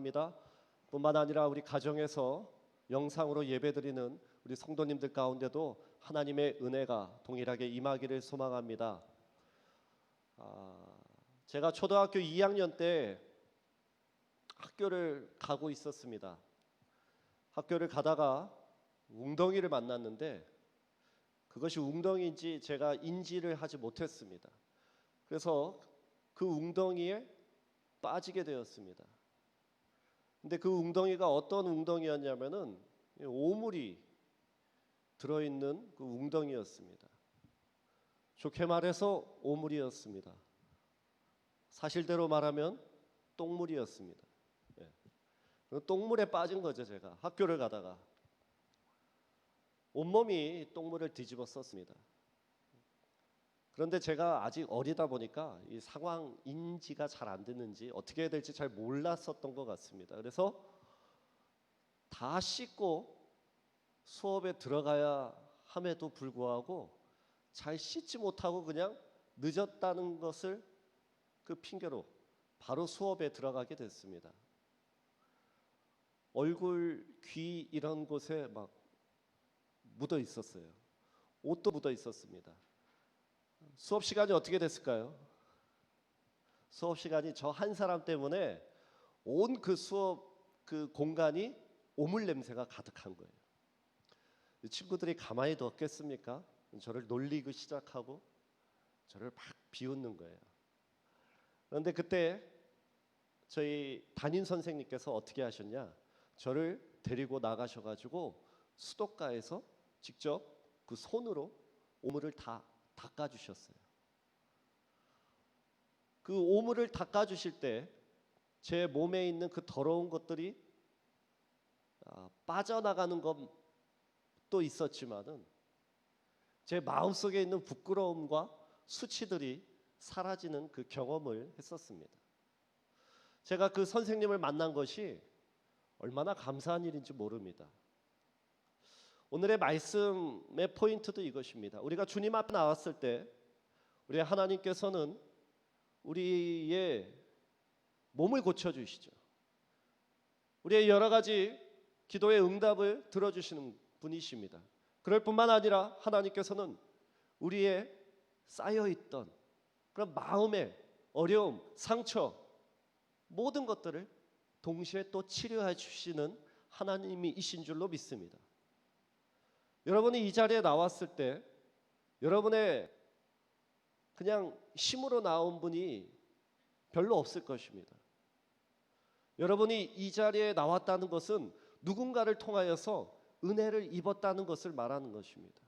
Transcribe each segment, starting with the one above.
축원합니다. 뿐만 아니라 우리 가정에서 영상으로 예배드리는 우리 성도님들 가운데도 하나님의 은혜가 동일하게 임하기를 소망합니다. 제가 초등학교 2학년 때 학교를 가고 있었습니다. 학교를 가다가 웅덩이를 만났는데 그것이 웅덩이인지 제가 인지를 하지 못했습니다. 그래서 그 웅덩이에 빠지게 되었습니다. 근데 그 웅덩이가 어떤 웅덩이였냐면은 오물이 들어있는 그 웅덩이였습니다. 좋게 말해서 오물이었습니다. 사실대로 말하면 똥물이었습니다. 똥물에 빠진 거죠. 제가 학교를 가다가 온몸이 똥물을 뒤집어 썼습니다. 그런데 제가 아직 어리다 보니까 이 상황 인지가 잘 안 됐는지 어떻게 해야 될지 잘 몰랐었던 것 같습니다. 그래서 다 씻고 수업에 들어가야 함에도 불구하고 잘 씻지 못하고 그냥 늦었다는 것을 그 핑계로 바로 수업에 들어가게 됐습니다. 얼굴, 귀 이런 곳에 막 묻어 있었어요. 옷도 묻어 있었습니다. 수업 시간이 어떻게 됐을까요? 수업 시간이 저 한 사람 때문에 온 그 수업 그 공간이 오물 냄새가 가득한 거예요. 친구들이 가만히 뒀겠습니까? 저를 놀리고 시작하고 저를 막 비웃는 거예요. 그런데 그때 저희 담임 선생님께서 어떻게 하셨냐? 저를 데리고 나가셔가지고 수도가에서 직접 그 손으로 오물을 다 닦아주셨어요. 그 오물을 닦아주실 때 제 몸에 있는 그 더러운 것들이 빠져나가는 것도 있었지만은 제 마음속에 있는 부끄러움과 수치들이 사라지는 그 경험을 했었습니다. 제가 그 선생님을 만난 것이 얼마나 감사한 일인지 모릅니다. 오늘의 말씀의 포인트도 이것입니다. 우리가 주님 앞에 나왔을 때 우리 하나님께서는 우리의 몸을 고쳐주시죠. 우리의 여러 가지 기도의 응답을 들어주시는 분이십니다. 그럴 뿐만 아니라 하나님께서는 우리의 쌓여있던 그런 마음의 어려움, 상처 모든 것들을 동시에 또 치료해 주시는 하나님이신 줄로 믿습니다. 여러분이 이 자리에 나왔을 때 여러분의 그냥 힘으로 나온 분이 별로 없을 것입니다. 여러분이 이 자리에 나왔다는 것은 누군가를 통하여서 은혜를 입었다는 것을 말하는 것입니다.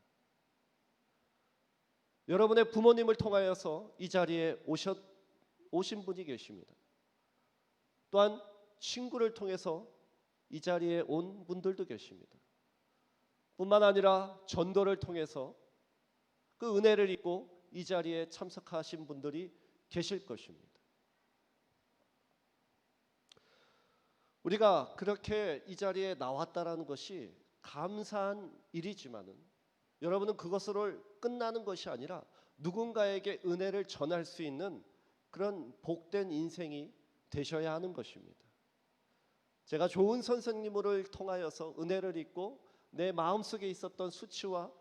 여러분의 부모님을 통하여서 이 자리에 오신 분이 계십니다. 또한 친구를 통해서 이 자리에 온 분들도 계십니다. 뿐만 아니라 전도를 통해서 그 은혜를 입고 이 자리에 참석하신 분들이 계실 것입니다. 우리가 그렇게 이 자리에 나왔다라는 것이 감사한 일이지만은 여러분은 그것으로 끝나는 것이 아니라 누군가에게 은혜를 전할 수 있는 그런 복된 인생이 되셔야 하는 것입니다. 제가 좋은 선생님을 통하여서 은혜를 입고 내 마음속에 있었던 수치와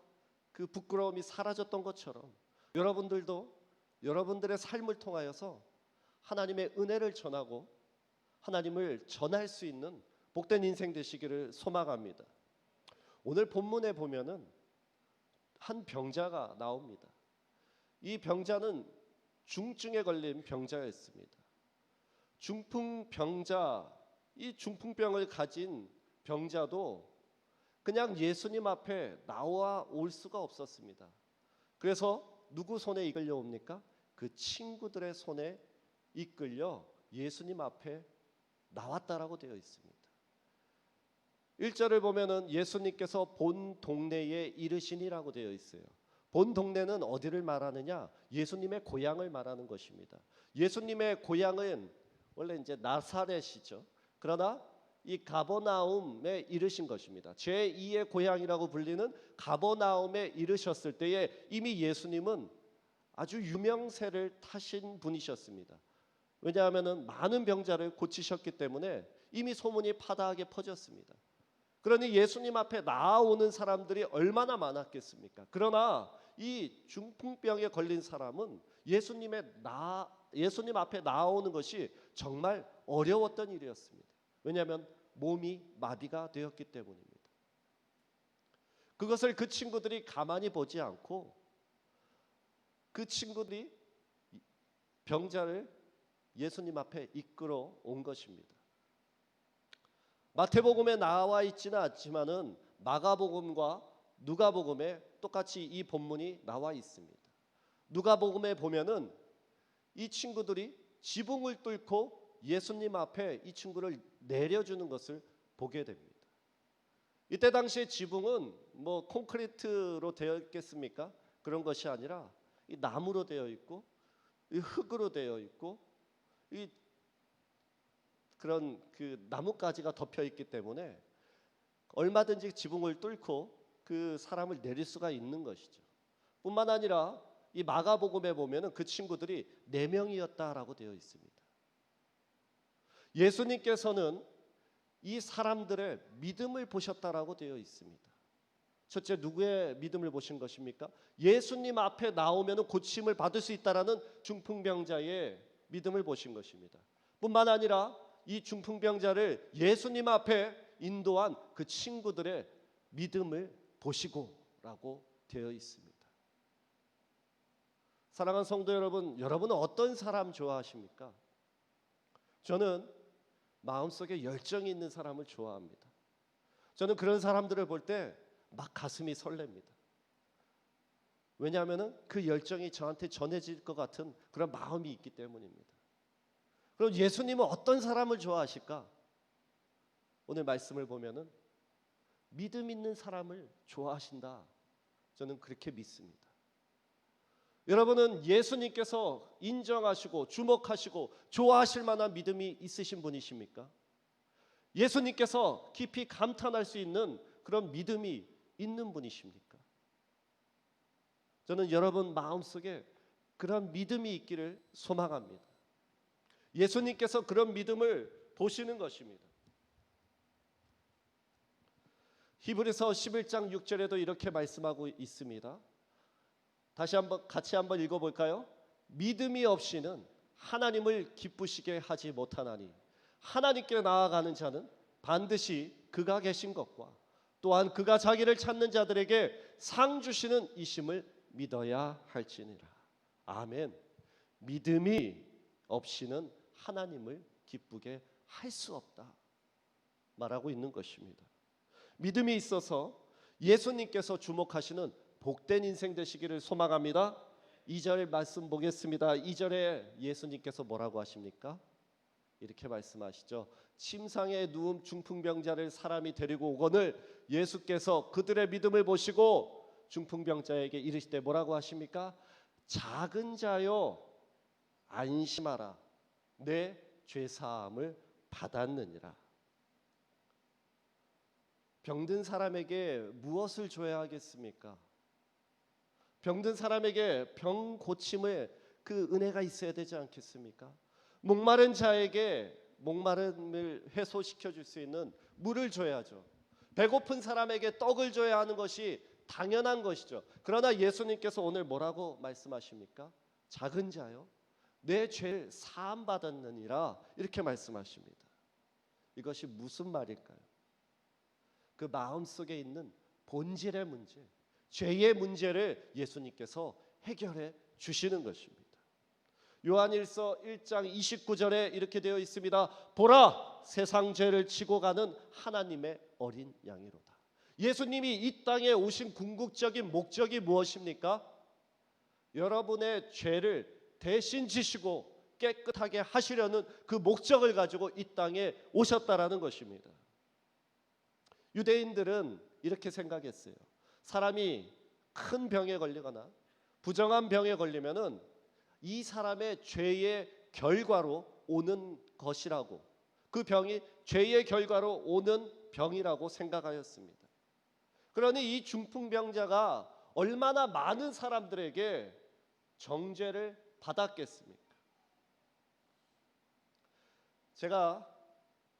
그 부끄러움이 사라졌던 것처럼 여러분들도 여러분들의 삶을 통하여서 하나님의 은혜를 전하고 하나님을 전할 수 있는 복된 인생 되시기를 소망합니다. 오늘 본문에 보면은 한 병자가 나옵니다. 이 병자는 중증에 걸린 병자였습니다. 중풍병자, 이 중풍병을 가진 병자도 그냥 예수님 앞에 나와 올 수가 없었습니다. 그래서 누구 손에 이끌려 옵니까? 그 친구들의 손에 이끌려 예수님 앞에 나왔다라고 되어 있습니다. 1절을 보면은 예수님께서 본 동네에 이르시니라고 되어 있어요. 본 동네는 어디를 말하느냐? 예수님의 고향을 말하는 것입니다. 예수님의 고향은 원래 이제 나사렛이죠. 그러나 이 가버나움에 이르신 것입니다. 제2의 고향이라고 불리는 가버나움에 이르셨을 때에 이미 예수님은 아주 유명세를 타신 분이셨습니다. 왜냐하면 많은 병자를 고치셨기 때문에 이미 소문이 파다하게 퍼졌습니다. 그러니 예수님 앞에 나아오는 사람들이 얼마나 많았겠습니까? 그러나 이 중풍병에 걸린 사람은 예수님 앞에 나아오는 것이 정말 어려웠던 일이었습니다. 왜냐하면 몸이 마비가 되었기 때문입니다. 그것을 그 친구들이 가만히 보지 않고 그 친구들이 병자를 예수님 앞에 이끌어 온 것입니다. 마태복음에 나와 있지는 않지만은 마가복음과 누가복음에 똑같이 이 본문이 나와 있습니다. 누가복음에 보면은 이 친구들이 지붕을 뚫고 예수님 앞에 이 친구를 내려주는 것을 보게 됩니다. 이때 당시에 지붕은 뭐 콘크리트로 되어 있겠습니까? 그런 것이 아니라 이 나무로 되어 있고 이 흙으로 되어 있고 이 그런 그 나뭇가지가 덮여 있기 때문에 얼마든지 지붕을 뚫고 그 사람을 내릴 수가 있는 것이죠. 뿐만 아니라 이 마가복음에 보면은 그 친구들이 4명이었다라고 되어 있습니다. 예수님께서는 이 사람들의 믿음을 보셨다라고 되어 있습니다. 첫째, 누구의 믿음을 보신 것입니까? 예수님 앞에 나오면 고침을 받을 수 있다라는 중풍병자의 믿음을 보신 것입니다. 뿐만 아니라 이 중풍병자를 예수님 앞에 인도한 그 친구들의 믿음을 보시고라고 되어 있습니다. 사랑하는 성도 여러분, 여러분은 어떤 사람 좋아하십니까? 저는 마음속에 열정이 있는 사람을 좋아합니다. 저는 그런 사람들을 볼 때 막 가슴이 설렙니다. 왜냐하면 그 열정이 저한테 전해질 것 같은 그런 마음이 있기 때문입니다. 그럼 예수님은 어떤 사람을 좋아하실까? 오늘 말씀을 보면은 믿음 있는 사람을 좋아하신다. 저는 그렇게 믿습니다. 여러분은 예수님께서 인정하시고 주목하시고 좋아하실 만한 믿음이 있으신 분이십니까? 예수님께서 깊이 감탄할 수 있는 그런 믿음이 있는 분이십니까? 저는 여러분 마음속에 그런 믿음이 있기를 소망합니다. 예수님께서 그런 믿음을 보시는 것입니다. 히브리서 11장 6절에도 이렇게 말씀하고 있습니다. 같이 한번 읽어볼까요? 믿음이 없이는 하나님을 기쁘시게 하지 못하나니 하나님께 나아가는 자는 반드시 그가 계신 것과 또한 그가 자기를 찾는 자들에게 상 주시는 이심을 믿어야 할지니라. 아멘. 믿음이 없이는 하나님을 기쁘게 할 수 없다 말하고 있는 것입니다. 믿음이 있어서 예수님께서 주목하시는 복된 인생 되시기를 소망합니다. 2절 말씀 보겠습니다. 2절에 예수님께서 뭐라고 하십니까? 이렇게 말씀하시죠. 침상에 누운 중풍병자를 사람이 데리고 오거늘 예수께서 그들의 믿음을 보시고 중풍병자에게 이르실 때 뭐라고 하십니까? 작은 자여 안심하라. 내 죄사함을 받았느니라. 병든 사람에게 무엇을 줘야 하겠습니까? 병든 사람에게 병 고침의 그 은혜가 있어야 되지 않겠습니까? 목마른 자에게 목마름을 해소시켜 줄 수 있는 물을 줘야죠. 배고픈 사람에게 떡을 줘야 하는 것이 당연한 것이죠. 그러나 예수님께서 오늘 뭐라고 말씀하십니까? 작은 자요 내 죄를 사함 받았느니라 이렇게 말씀하십니다. 이것이 무슨 말일까요? 그 마음속에 있는 본질의 문제, 죄의 문제를 예수님께서 해결해 주시는 것입니다. 요한일서 1장 29절에 이렇게 되어 있습니다. 보라, 세상 죄를 지고 가는 하나님의 어린 양이로다. 예수님이 이 땅에 오신 궁극적인 목적이 무엇입니까? 여러분의 죄를 대신 지시고 깨끗하게 하시려는 그 목적을 가지고 이 땅에 오셨다라는 것입니다. 유대인들은 이렇게 생각했어요. 사람이 큰 병에 걸리거나 부정한 병에 걸리면은 이 사람의 죄의 결과로 오는 것이라고, 그 병이 죄의 결과로 오는 병이라고 생각하였습니다. 그러니 이 중풍병자가 얼마나 많은 사람들에게 정죄를 받았겠습니까? 제가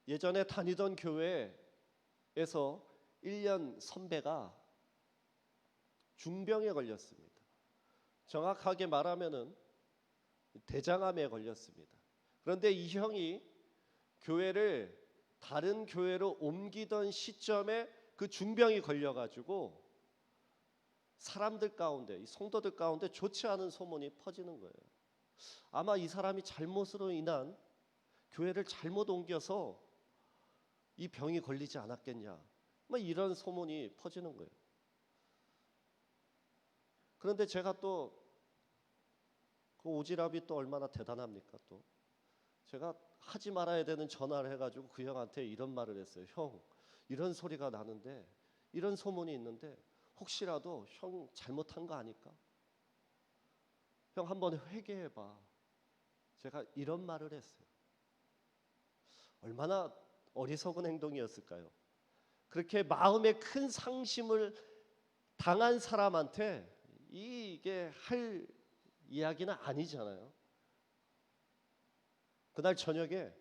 예전에 다니던 교회에서 1년 선배가 중병에 걸렸습니다. 정확하게 말하면은 대장암에 걸렸습니다. 그런데 이 형이 교회를 다른 교회로 옮기던 시점에 그 중병이 걸려가지고 사람들 가운데, 이 성도들 가운데 좋지 않은 소문이 퍼지는 거예요. 아마 이 사람이 잘못으로 인한 교회를 잘못 옮겨서 이 병이 걸리지 않았겠냐, 뭐 이런 소문이 퍼지는 거예요. 그런데 제가 또 그 오지랖이 또 얼마나 대단합니까? 또 제가 하지 말아야 되는 전화를 해가지고 그 형한테 이런 말을 했어요. 형, 이런 소리가 나는데, 이런 소문이 있는데 혹시라도 형 잘못한 거 아닐까? 형 한번 회개해봐. 제가 이런 말을 했어요. 얼마나 어리석은 행동이었을까요? 그렇게 마음에 큰 상심을 당한 사람한테 이게 할 이야기는 아니잖아요. 그날 저녁에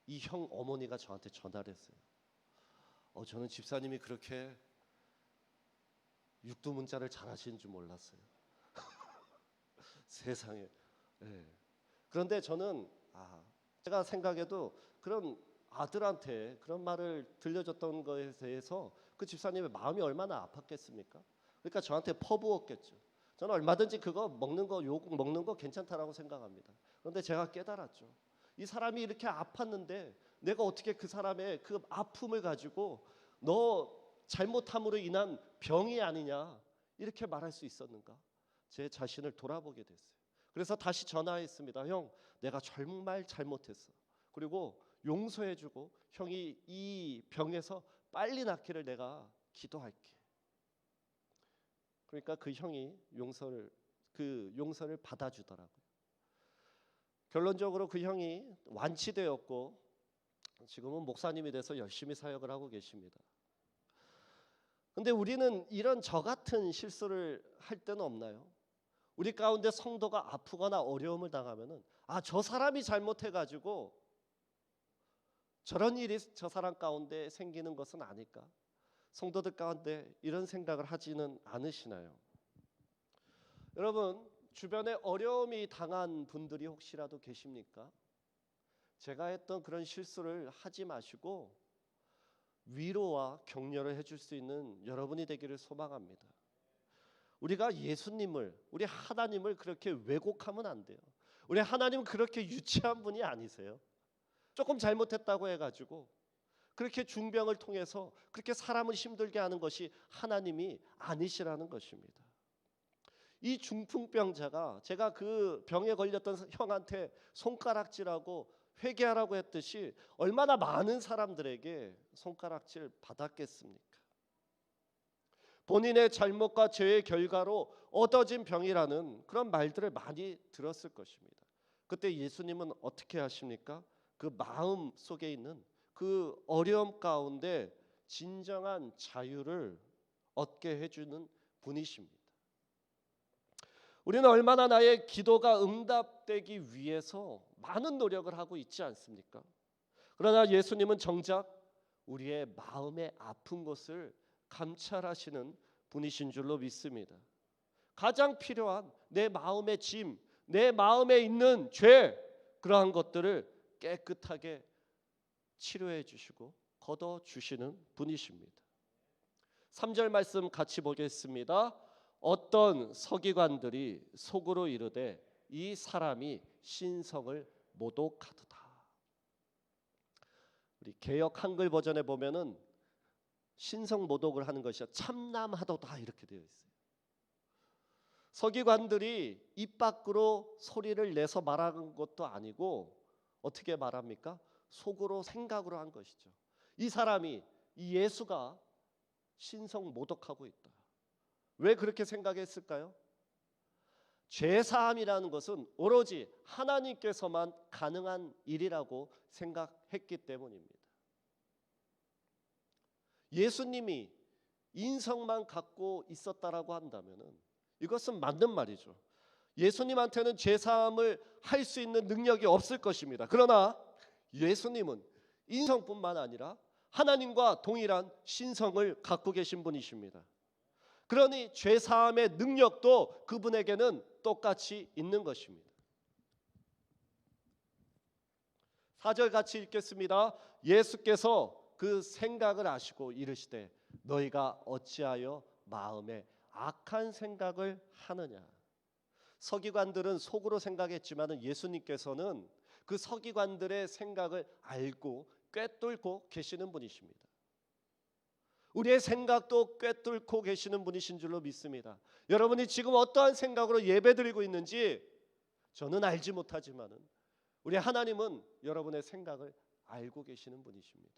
이 형 어머니가 저한테 전화를 했어요. 저는 집사님이 그렇게 육두문자를 잘하시는 줄 몰랐어요. 세상에. 네. 그런데 저는 제가 생각해도 그런 아들한테 그런 말을 들려줬던 것에 대해서 그 집사님의 마음이 얼마나 아팠겠습니까? 그러니까 저한테 퍼부었겠죠. 저는 얼마든지 그거 먹는 거, 욕 먹는 거 괜찮다라고 생각합니다. 그런데 제가 깨달았죠. 이 사람이 이렇게 아팠는데 내가 어떻게 그 사람의 그 아픔을 가지고 너 잘못함으로 인한 병이 아니냐 이렇게 말할 수 있었는가? 제 자신을 돌아보게 됐어요. 그래서 다시 전화했습니다. 형, 내가 정말 잘못했어. 그리고 용서해주고 형이 이 병에서 빨리 낫기를 내가 기도할게. 그러니까 그 형이 용서를 받아주더라고요. 결론적으로 그 형이 완치되었고 지금은 목사님이 돼서 열심히 사역을 하고 계십니다. 근데 우리는 이런 저 같은 실수를 할 때는 없나요? 우리 가운데 성도가 아프거나 어려움을 당하면은 저 사람이 잘못해가지고 저런 일이 저 사람 가운데 생기는 것은 아닐까? 성도들 가운데 이런 생각을 하지는 않으시나요? 여러분, 주변에 어려움이 당한 분들이 혹시라도 계십니까? 제가 했던 그런 실수를 하지 마시고 위로와 격려를 해줄 수 있는 여러분이 되기를 소망합니다. 우리가 예수님을, 우리 하나님을 그렇게 왜곡하면 안 돼요. 우리 하나님은 그렇게 유치한 분이 아니세요. 조금 잘못했다고 해가지고 그렇게 중병을 통해서 그렇게 사람을 힘들게 하는 것이 하나님이 아니시라는 것입니다. 이 중풍병자가 제가 그 병에 걸렸던 형한테 손가락질하고 회개하라고 했듯이 얼마나 많은 사람들에게 손가락질 받았겠습니까? 본인의 잘못과 죄의 결과로 얻어진 병이라는 그런 말들을 많이 들었을 것입니다. 그때 예수님은 어떻게 하십니까? 그 마음 속에 있는 그 어려움 가운데 진정한 자유를 얻게 해주는 분이십니다. 우리는 얼마나 나의 기도가 응답되기 위해서 많은 노력을 하고 있지 않습니까? 그러나 예수님은 정작 우리의 마음의 아픈 것을 감찰하시는 분이신 줄로 믿습니다. 가장 필요한 내 마음의 짐, 내 마음에 있는 죄, 그러한 것들을 깨끗하게 치료해 주시고 걷어 주시는 분이십니다. 3절 말씀 같이 보겠습니다. 어떤 서기관들이 속으로 이르되 이 사람이 신성을 모독하도다. 우리 개역 한글 버전에 보면은 신성 모독을 하는 것이 참남하도다 이렇게 되어 있어요. 서기관들이 입 밖으로 소리를 내서 말하는 것도 아니고 어떻게 말합니까? 속으로 생각으로 한 것이죠. 이 사람이, 이 예수가 신성 모독하고 있다. 왜 그렇게 생각했을까요? 죄사함이라는 것은 오로지 하나님께서만 가능한 일이라고 생각했기 때문입니다. 예수님이 인성만 갖고 있었다라고 한다면은 이것은 맞는 말이죠. 예수님한테는 죄사함을 할 수 있는 능력이 없을 것입니다. 그러나 예수님은 인성뿐만 아니라 하나님과 동일한 신성을 갖고 계신 분이십니다. 그러니 죄사함의 능력도 그분에게는 똑같이 있는 것입니다. 4절 같이 읽겠습니다. 예수께서 그 생각을 아시고 이르시되 너희가 어찌하여 마음에 악한 생각을 하느냐. 서기관들은 속으로 생각했지만 예수님께서는 그 서기관들의 생각을 알고 꿰뚫고 계시는 분이십니다. 우리의 생각도 꿰뚫고 계시는 분이신 줄로 믿습니다. 여러분이 지금 어떠한 생각으로 예배드리고 있는지 저는 알지 못하지만 우리 하나님은 여러분의 생각을 알고 계시는 분이십니다.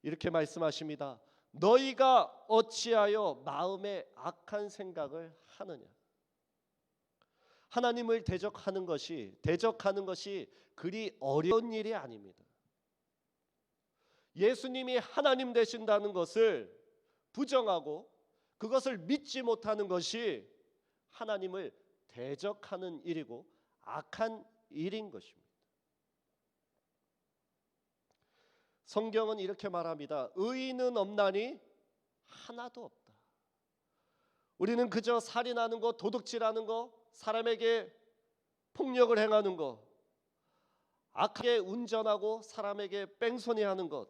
이렇게 말씀하십니다. 너희가 어찌하여 마음에 악한 생각을 하느냐. 하나님을 대적하는 것이 그리 어려운 일이 아닙니다. 예수님이 하나님 되신다는 것을 부정하고 그것을 믿지 못하는 것이 하나님을 대적하는 일이고 악한 일인 것입니다. 성경은 이렇게 말합니다. 의인은 없나니 하나도 없다. 우리는 그저 살인하는 것, 도둑질하는 것, 사람에게 폭력을 행하는 것, 악하게 운전하고 사람에게 뺑소니하는 것,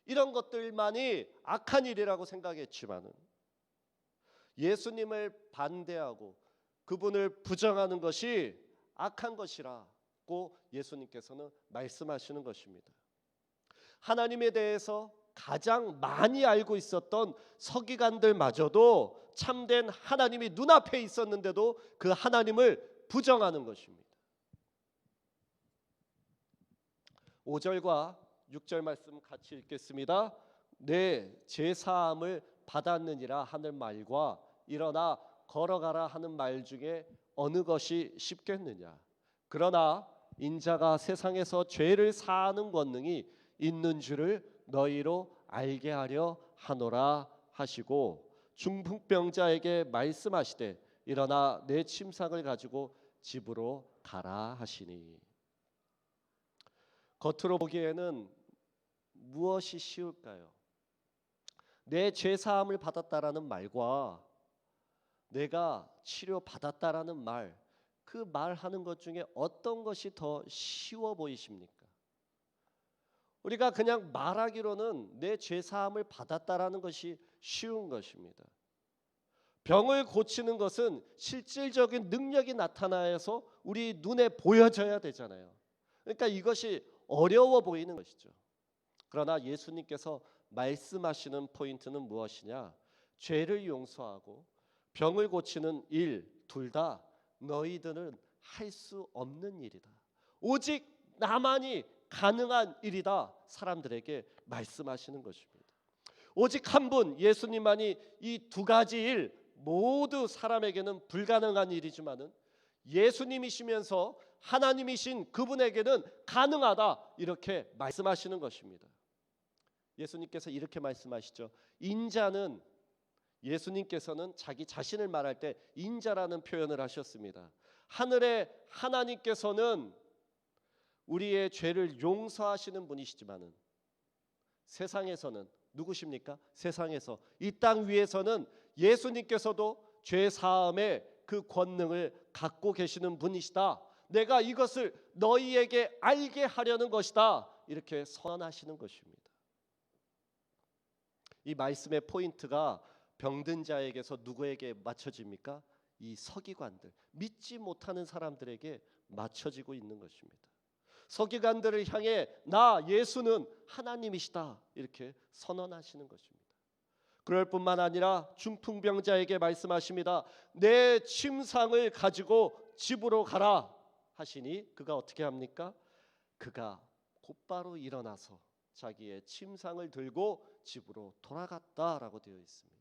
이런 것들만이 악한 일이라고 생각했지만 예수님을 반대하고 그분을 부정하는 것이 악한 것이라고 예수님께서는 말씀하시는 것입니다. 하나님에 대해서 가장 많이 알고 있었던 서기관들마저도 참된 하나님이 눈앞에 있었는데도 그 하나님을 부정하는 것입니다. 5절과 6절 말씀 같이 읽겠습니다. 내 제사함을 받았느니라 하는 말과 일어나 걸어가라 하는 말 중에 어느 것이 쉽겠느냐. 그러나 인자가 세상에서 죄를 사하는 권능이 있는 줄을 너희로 알게 하려 하노라 하시고 중풍병자에게 말씀하시되 일어나 내 침상을 가지고 집으로 가라 하시니. 겉으로 보기에는 무엇이 쉬울까요? 내 죄사함을 받았다라는 말과 내가 치료받았다라는 말, 그 말하는 것 중에 어떤 것이 더 쉬워 보이십니까? 우리가 그냥 말하기로는 내 죄사함을 받았다라는 것이 쉬운 것입니다. 병을 고치는 것은 실질적인 능력이 나타나서 우리 눈에 보여져야 되잖아요. 그러니까 이것이 어려워 보이는 것이죠. 그러나 예수님께서 말씀하시는 포인트는 무엇이냐? 죄를 용서하고 병을 고치는 일, 둘 다 너희들은 할 수 없는 일이다. 오직 나만이 가능한 일이다. 사람들에게 말씀하시는 것입니다. 오직 한 분 예수님만이 이 두 가지 일 모두 사람에게는 불가능한 일이지만은 예수님이시면서 하나님이신 그분에게는 가능하다. 이렇게 말씀하시는 것입니다. 예수님께서 이렇게 말씀하시죠. 인자는, 예수님께서는 자기 자신을 말할 때 인자라는 표현을 하셨습니다. 하늘의 하나님께서는 우리의 죄를 용서하시는 분이시지만은 세상에서는 누구십니까? 세상에서 이 땅 위에서는 예수님께서도 죄 사함의 그 권능을 갖고 계시는 분이시다. 내가 이것을 너희에게 알게 하려는 것이다. 이렇게 선언하시는 것입니다. 이 말씀의 포인트가 병든 자에게서 누구에게 맞춰집니까? 이 서기관들, 믿지 못하는 사람들에게 맞춰지고 있는 것입니다. 서기관들을 향해 나 예수는 하나님이시다 이렇게 선언하시는 것입니다. 그럴 뿐만 아니라 중풍병자에게 말씀하십니다. 내 침상을 가지고 집으로 가라 하시니 그가 어떻게 합니까? 그가 곧바로 일어나서 자기의 침상을 들고 집으로 돌아갔다라고 되어 있습니다.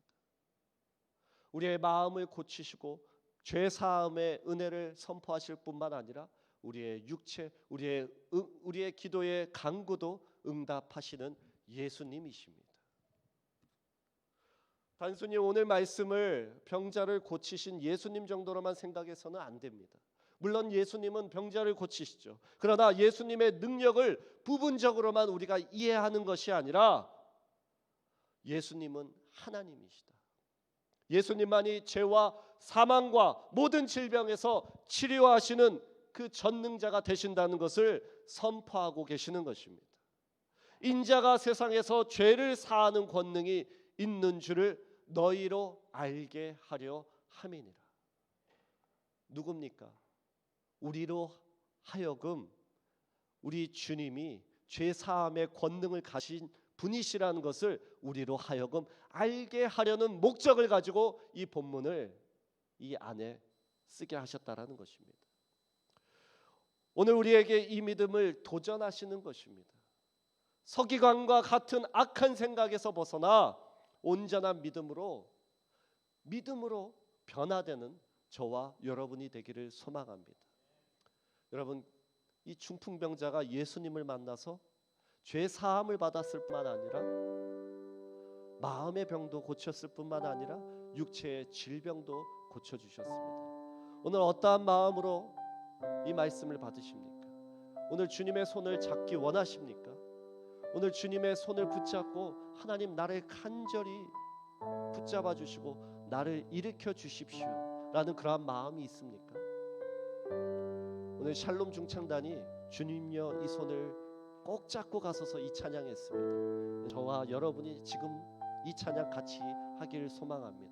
우리의 마음을 고치시고 죄 사함의 은혜를 선포하실 뿐만 아니라 우리의 육체, 우리의 기도의 간구도 응답하시는 예수님이십니다. 단순히 오늘 말씀을 병자를 고치신 예수님 정도로만 생각해서는 안 됩니다. 물론 예수님은 병자를 고치시죠. 그러나 예수님의 능력을 부분적으로만 우리가 이해하는 것이 아니라 예수님은 하나님이시다. 예수님만이 죄와 사망과 모든 질병에서 치료하시는 그 전능자가 되신다는 것을 선포하고 계시는 것입니다. 인자가 세상에서 죄를 사하는 권능이 있는 줄을 너희로 알게 하려 함이니라. 누굽니까? 우리로 하여금 우리 주님이 죄 사함의 권능을 가진 분이시라는 것을 우리로 하여금 알게 하려는 목적을 가지고 이 본문을 이 안에 쓰게 하셨다라는 것입니다. 오늘 우리에게 이 믿음을 도전하시는 것입니다. 서기관과 같은 악한 생각에서 벗어나 온전한 믿음으로 변화되는 저와 여러분이 되기를 소망합니다. 여러분, 이 중풍병자가 예수님을 만나서 죄 사함을 받았을 뿐만 아니라 마음의 병도 고쳤을 뿐만 아니라 육체의 질병도 고쳐주셨습니다. 오늘 어떠한 마음으로 이 말씀을 받으십니까? 오늘 주님의 손을 잡기 원하십니까? 오늘 주님의 손을 붙잡고 하나님 나를 간절히 붙잡아 주시고 나를 일으켜 주십시오 라는 그러한 마음이 있습니까? 오늘 샬롬 중창단이 주님여 이 손을 꼭 잡고 가서서 이 찬양했습니다. 저와 여러분이 지금 이 찬양 같이 하기를 소망합니다.